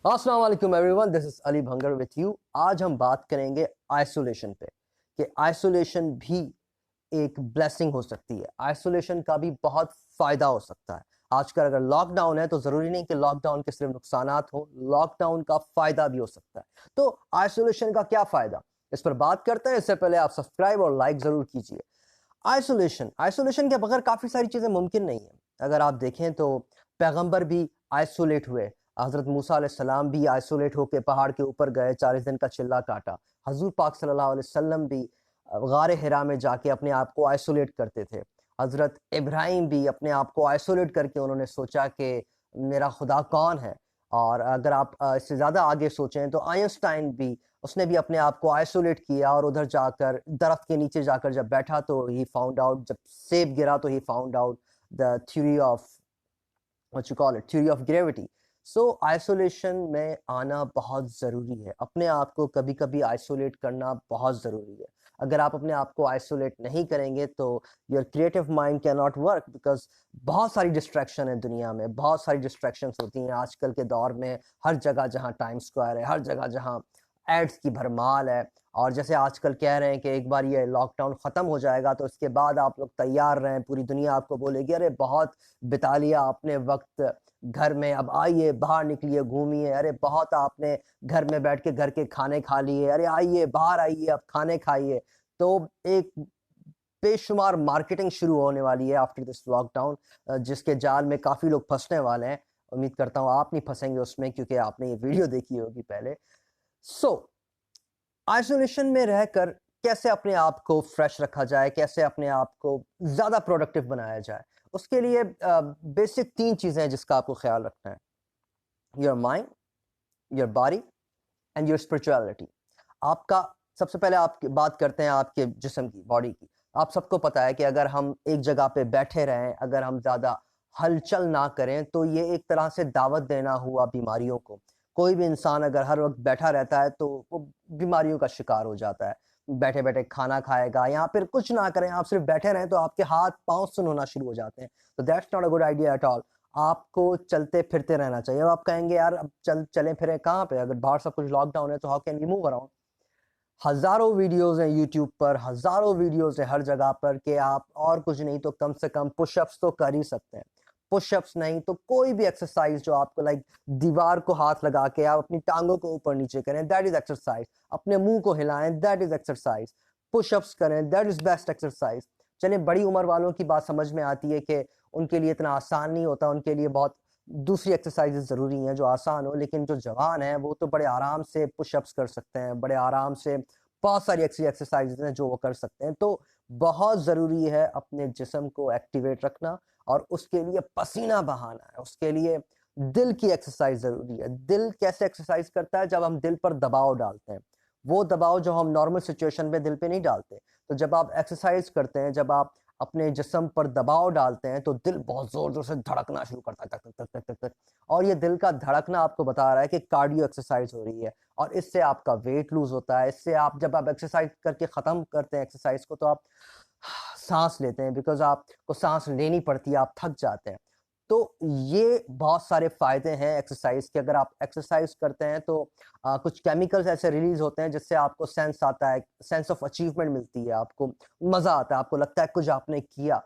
अस्सलाम वालेकुम everyone, this is Ali bhangar with you. आज हम बात करेंगे आइसोलेशन पे कि आइसोलेशन भी एक ब्लेसिंग हो सकती है। आइसोलेशन का भी बहुत फायदा हो सकता है। आजकल अगर लॉकडाउन है तो जरूरी नहीं कि लॉकडाउन के सिर्फ नुकसानात हो, लॉकडाउन का फायदा भी हो सकता है। तो आइसोलेशन का क्या फायदा, इस पर बात करते हैं। इससे पहले आप सब्सक्राइब और लाइक जरूर कीजिए। आइसोलेशन आइसोलेशन के बगैर काफी सारी चीजें मुमकिन नहीं है। अगर आप देखें तो पैगंबर भी आइसोलेट हुए। हजरत मूसा अलैहिस्सलाम भी आइसोलेट होकर पहाड़ के ऊपर गए, 40 दिन का चिल्ला काटा। हजूर पाक सल्लल्लाहु अलैहि वसल्लम भी गार हिरा में जाके अपने आप को आइसोलेट करते थे। हजरत इब्राहिम भी अपने आप को आइसोलेट करके उन्होंने सोचा कि मेरा खुदा कौन है। और अगर आप इससे ज़्यादा आगे सोचें तो आइंस्टाइन भी, उसने भी अपने आप को आइसोलेट किया और उधर जाकर दरख्त के नीचे जाकर जब बैठा तो ही फाउंड आउट, जब सेब गिरा तो he found out the theory of what you call it, theory of gravity. So isolation में आना बहुत ज़रूरी है। अपने आप को कभी कभी आइसोलेट करना बहुत ज़रूरी है। अगर आप अपने आप को आइसोलेट नहीं करेंगे तो your creative mind can not work, because बहुत सारी डिस्ट्रैक्शन है दुनिया में, बहुत सारी डिस्ट्रैक्शंस होती हैं आजकल के दौर में। हर जगह जहाँ टाइम स्क्वायर है, हर जगह जहाँ एड्स की भरमाल है, और जैसे आजकल कह रहे हैं कि एक बार ये लॉकडाउन ख़त्म हो जाएगा तो इसके बाद आप लोग तैयार रहें, पूरी दुनिया आपको बोलेगी अरे बहुत बिता लिया आपने वक्त घर में, अब आइए बाहर निकलिए घूमिए। अरे बहुत आपने घर में बैठ के घर के खाने खा लिए, अरे आइए बाहर आइए अब खाने खाइए। तो एक बेशुमार मार्केटिंग शुरू होने वाली है आफ्टर दिस लॉकडाउन, जिसके जाल में काफ़ी लोग फंसने वाले हैं। उम्मीद करता हूँ आप नहीं फंसेंगे उसमें, क्योंकि आपने ये वीडियो देखी होगी पहले। सो आइसोलेशन में रहकर कैसे अपने आप को फ्रेश रखा जाए, कैसे अपने आप को ज़्यादा प्रोडक्टिव बनाया जाए, उसके लिए बेसिक 3 चीज़ें हैं जिसका आपको ख्याल रखना है। Your mind, your body and your spirituality. आपका सबसे पहले आप बात करते हैं आपके जिस्म की, बॉडी की। आप सबको पता है कि अगर हम एक जगह पे बैठे रहें, अगर हम ज़्यादा हलचल ना करें तो ये एक तरह से दावत देना हुआ बीमारियों को। कोई भी इंसान अगर हर वक्त बैठा रहता है तो वो बीमारियों का शिकार हो जाता है। बैठे बैठे खाना खाएगा या फिर कुछ ना करें, आप सिर्फ बैठे रहें तो आपके हाथ पाँव सुन होना शुरू हो जाते हैं। तो that's not a good idea at all. आपको चलते फिरते रहना चाहिए। अब आप कहेंगे यार अब चलें फिरें कहाँ पे, अगर बाहर सब कुछ लॉकडाउन है तो how can we move around. हजारों वीडियोस हैं यूट्यूब पर, हजारों वीडियोस हैं हर जगह पर कि आप और कुछ नहीं तो कम से कम पुशअप्स तो कर ही सकते हैं। पुशअप्स नहीं तो कोई भी एक्सरसाइज जो आपको लाइक दीवार को हाथ लगा के आप अपनी टांगों को ऊपर नीचे करें, दैट इज एक्सरसाइज। अपने मुंह को हिलाएं, दैट इज एक्सरसाइज। पुशअप्स करें, दैट इज बेस्ट एक्सरसाइज। चलिए बड़ी उम्र वालों की बात समझ में आती है कि उनके लिए इतना आसान नहीं होता, उनके लिए बहुत दूसरी एक्सरसाइजेज ज़रूरी हैं जो आसान हो, लेकिन जो जवान है वो तो बड़े आराम से पुशअप्स कर सकते हैं, बड़े आराम से बहुत सारी ऐसी एक्सरसाइजेज हैं जो वो कर सकते हैं। तो बहुत ज़रूरी है अपने जिस्म को एक्टिवेट रखना, और उसके लिए पसीना बहाना है, उसके लिए दिल की एक्सरसाइज ज़रूरी है। दिल कैसे एक्सरसाइज करता है, जब हम दिल पर दबाव डालते हैं, वो दबाव जो हम नॉर्मल सिचुएशन में दिल पे नहीं डालते। तो जब आप एक्सरसाइज करते हैं, जब आप अपने जिस्म पर दबाव डालते हैं तो दिल बहुत जोर जोर से धड़कना शुरू करता है, तक तक तक तक तक। और ये दिल का धड़कना आपको बता रहा है कि कार्डियो एक्सरसाइज हो रही है, और इससे आपका वेट लूज होता है। इससे आप जब आप एक्सरसाइज करके खत्म करते हैं एक्सरसाइज को तो आप सांस लेते हैं, बिकॉज आपको सांस लेनी पड़ती है, आप थक जाते हैं। तो ये बहुत सारे फायदे हैं एक्सरसाइज के। अगर आप एक्सरसाइज करते हैं तो कुछ केमिकल्स ऐसे रिलीज होते हैं जिससे आपको सेंस आता है, सेंस ऑफ अचीवमेंट मिलती है, आपको मजा आता है, आपको लगता है कुछ आपने किया।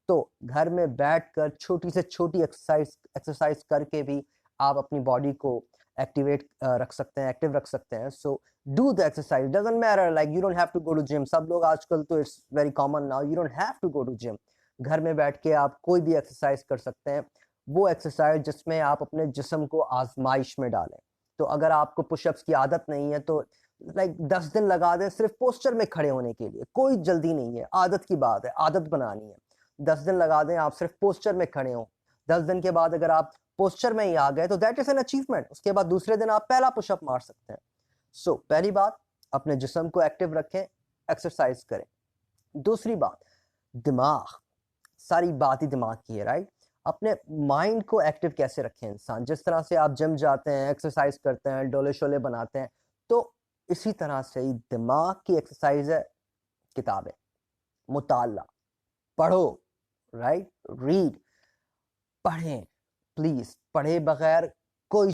तो घर में बैठकर छोटी से छोटी एक्सरसाइज एक्सरसाइज करके भी आप अपनी बॉडी को एक्टिवेट रख सकते हैं, एक्टिव रख सकते हैं। So do the exercise, doesn't matter like you don't have to go to gym. सब लोग आजकल तो it's very common now, you don't have to go to gym. घर में बैठ के आप कोई भी एक्सरसाइज कर सकते हैं, वो एक्सरसाइज जिसमें आप अपने जिस्म को आजमाइश में डालें। तो अगर आपको पुशअप्स की आदत नहीं है तो लाइक 10 दिन लगा दें सिर्फ पोस्चर में खड़े होने के लिए, कोई जल्दी नहीं है, आदत की बात है, आदत बनानी है। 10 दिन लगा दें आप सिर्फ पोस्चर में खड़े हों। 10 दिन के बाद अगर आप पोस्चर में ही आ गए तो दैट इज एन अचीवमेंट। उसके बाद दूसरे दिन आप पहला पुशअप मार सकते हैं। सो पहली बात, अपने जिस्म को एक्टिव रखें, एक्सरसाइज करें। दूसरी बात, दिमाग, सारी बात ही दिमाग की है, राइट। अपने माइंड को एक्टिव कैसे रखें इंसान, जिस तरह से आप जिम जाते हैं, एक्सरसाइज करते हैं, डोले शोले बनाते हैं, तो इसी तरह से ही दिमाग की एक्सरसाइज है किताबें, मुताला, पढ़ो, राइट, रीड, पढ़ें। प्लीज पढ़े बगैर कोई